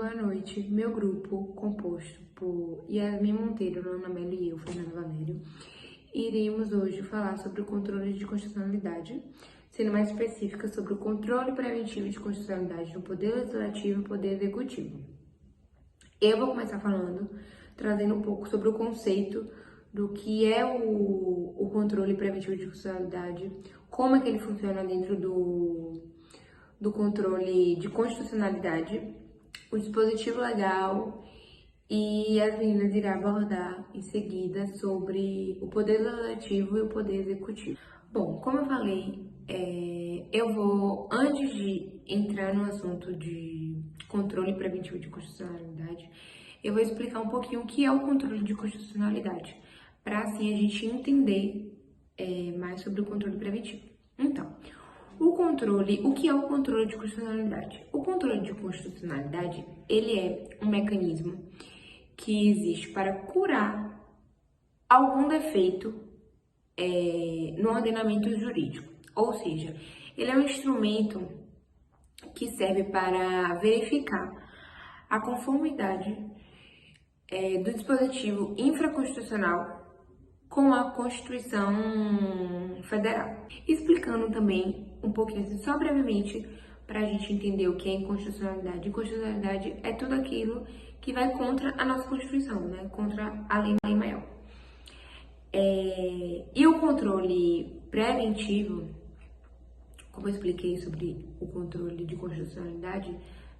boa noite. Meu grupo, composto por Yasmin Monteiro, Luana Mello e eu, Fernanda Valério, iremos hoje falar sobre o controle de constitucionalidade, sendo mais específica sobre o controle preventivo de constitucionalidade no Poder Legislativo e Poder Executivo. Eu vou começar falando, trazendo um pouco sobre o conceito do que é o controle preventivo de constitucionalidade, como é que ele funciona dentro do controle de constitucionalidade, o dispositivo legal, e as meninas irão abordar em seguida sobre o poder legislativo e o poder executivo. Bom, como eu falei, eu vou, antes de entrar no assunto de controle preventivo de constitucionalidade, eu vou explicar um pouquinho o que é o controle de constitucionalidade, para assim a gente entender mais sobre o controle preventivo. Então, o que é o controle de constitucionalidade? O controle de constitucionalidade, ele é um mecanismo que existe para curar algum defeito no ordenamento jurídico. Ou seja, ele é um instrumento que serve para verificar a conformidade do dispositivo infraconstitucional com a Constituição Federal. Explicando também um pouquinho assim, só brevemente, para a gente entender o que é inconstitucionalidade. Inconstitucionalidade é tudo aquilo que vai contra a nossa Constituição, né? Contra a lei maior. E o controle preventivo, como eu expliquei sobre o controle de constitucionalidade,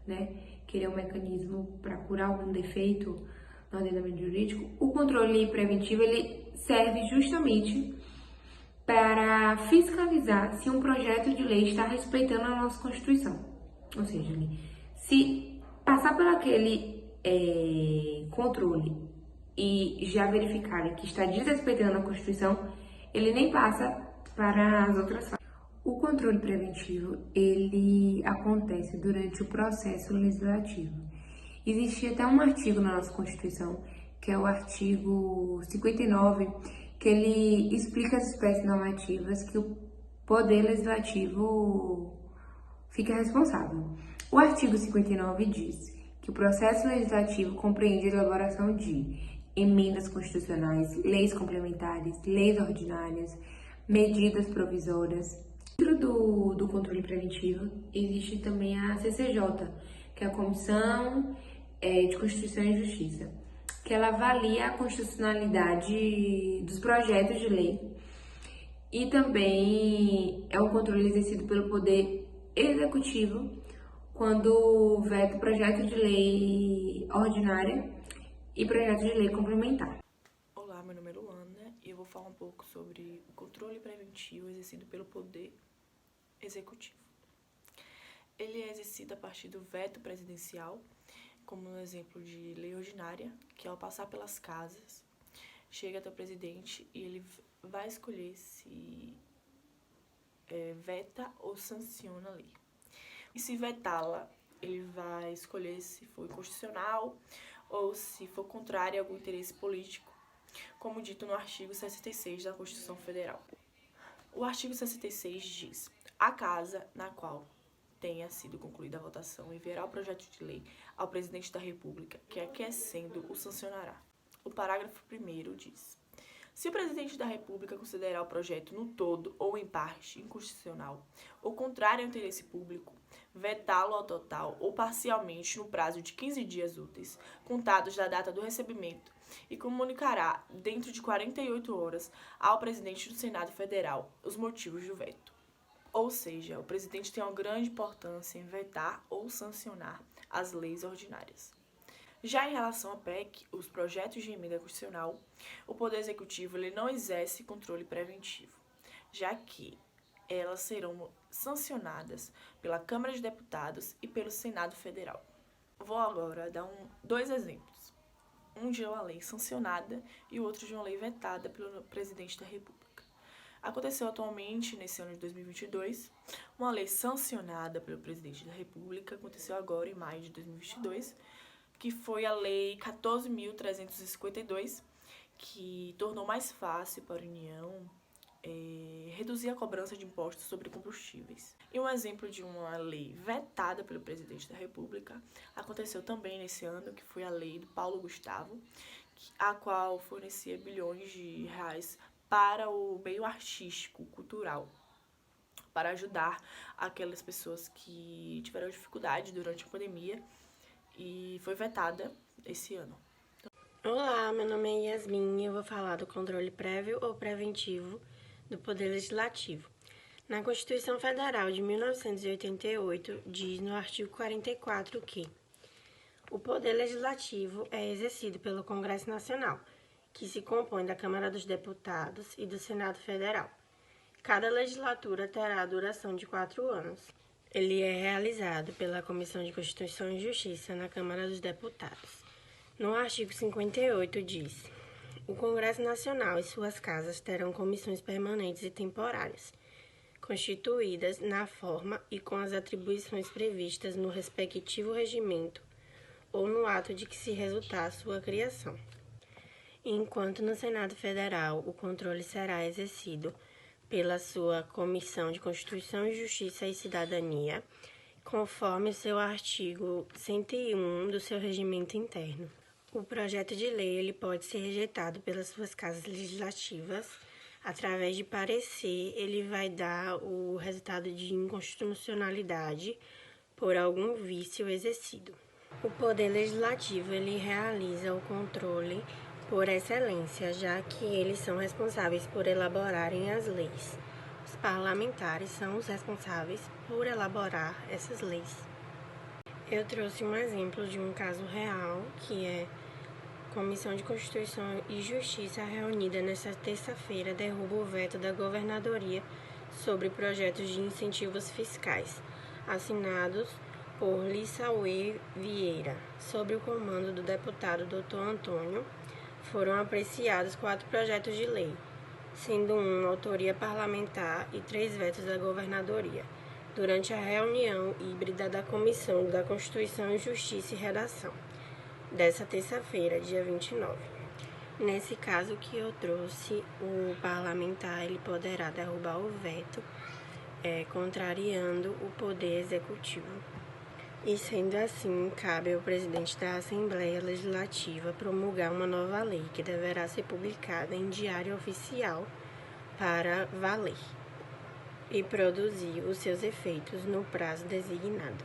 né? Que ele é um mecanismo para curar algum defeito no ordenamento jurídico. O controle preventivo, ele serve justamente para fiscalizar se um projeto de lei está respeitando a nossa Constituição. Ou seja, se passar por aquele controle e já verificarem que está desrespeitando a Constituição, ele nem passa para as outras fases. O controle preventivo, ele acontece durante o processo legislativo. Existe até um artigo na nossa Constituição, que é o artigo 59, que ele explica as espécies normativas que o Poder Legislativo fica responsável. O artigo 59 diz que o processo legislativo compreende a elaboração de emendas constitucionais, leis complementares, leis ordinárias, medidas provisórias. Dentro do controle preventivo, existe também a CCJ, que é a Comissão de Constituição e Justiça, que ela avalia a constitucionalidade dos projetos de lei e também é um controle exercido pelo Poder Executivo quando veta projeto de lei ordinária e projeto de lei complementar. Olá, meu nome é Luana e eu vou falar um pouco sobre o controle preventivo exercido pelo Poder Executivo. Ele é exercido a partir do veto presidencial, como no exemplo de lei ordinária, que ao passar pelas casas, chega até o presidente e ele vai escolher se veta ou sanciona a lei. E se vetá-la, ele vai escolher se for inconstitucional ou se for contrária a algum interesse político, como dito no artigo 66 da Constituição Federal. O artigo 66 diz: a casa na qual tenha sido concluída a votação enviará o projeto de lei ao presidente da República, que aquecendo o sancionará. O parágrafo 1º diz: se o presidente da República considerar o projeto no todo ou em parte inconstitucional ou contrário ao interesse público, vetá-lo ao total ou parcialmente no prazo de 15 dias úteis, contados da data do recebimento, e comunicará, dentro de 48 horas, ao presidente do Senado Federal os motivos do veto. Ou seja, o presidente tem uma grande importância em vetar ou sancionar as leis ordinárias. Já em relação à PEC, os projetos de emenda constitucional, o Poder Executivo ele não exerce controle preventivo, já que elas serão sancionadas pela Câmara de Deputados e pelo Senado Federal. Vou agora dar dois exemplos. Um de uma lei sancionada e o outro de uma lei vetada pelo presidente da República. Aconteceu atualmente, nesse ano de 2022, uma lei sancionada pelo presidente da República, aconteceu agora em maio de 2022, que foi a Lei 14.352, que tornou mais fácil para a União reduzir a cobrança de impostos sobre combustíveis. E um exemplo de uma lei vetada pelo presidente da República aconteceu também nesse ano, que foi a lei do Paulo Gustavo, a qual fornecia bilhões de reais para o meio artístico, cultural, para ajudar aquelas pessoas que tiveram dificuldade durante a pandemia, e foi vetada esse ano. Olá, meu nome é Yasmin e eu vou falar do controle prévio ou preventivo do Poder Legislativo. Na Constituição Federal de 1988, diz no artigo 44 que o Poder Legislativo é exercido pelo Congresso Nacional, que se compõe da Câmara dos Deputados e do Senado Federal. Cada legislatura terá a duração de 4 anos. Ele é realizado pela Comissão de Constituição e Justiça na Câmara dos Deputados. No artigo 58 diz: o Congresso Nacional e suas casas terão comissões permanentes e temporárias, constituídas na forma e com as atribuições previstas no respectivo regimento ou no ato de que se resultar a sua criação. Enquanto no Senado Federal o controle será exercido pela sua Comissão de Constituição e Justiça e Cidadania, conforme o seu artigo 101 do seu regimento interno. O projeto de lei ele pode ser rejeitado pelas suas casas legislativas. Através de parecer, ele vai dar o resultado de inconstitucionalidade por algum vício exercido. O Poder Legislativo ele realiza o controle por excelência, já que eles são responsáveis por elaborarem as leis. Os parlamentares são os responsáveis por elaborar essas leis. Eu trouxe um exemplo de um caso real, que é Comissão de Constituição e Justiça reunida nesta terça-feira derruba o veto da governadoria sobre projetos de incentivos fiscais, assinados por Lissauê Vieira, sob o comando do deputado Dr. Antônio. Foram apreciados 4 projetos de lei, sendo um autoria parlamentar e 3 vetos da governadoria, durante a reunião híbrida da Comissão da Constituição e Justiça e Redação, dessa terça-feira, dia 29. Nesse caso que eu trouxe, o parlamentar ele poderá derrubar o veto, contrariando o poder executivo. E sendo assim, cabe ao presidente da Assembleia Legislativa promulgar uma nova lei que deverá ser publicada em diário oficial para valer e produzir os seus efeitos no prazo designado.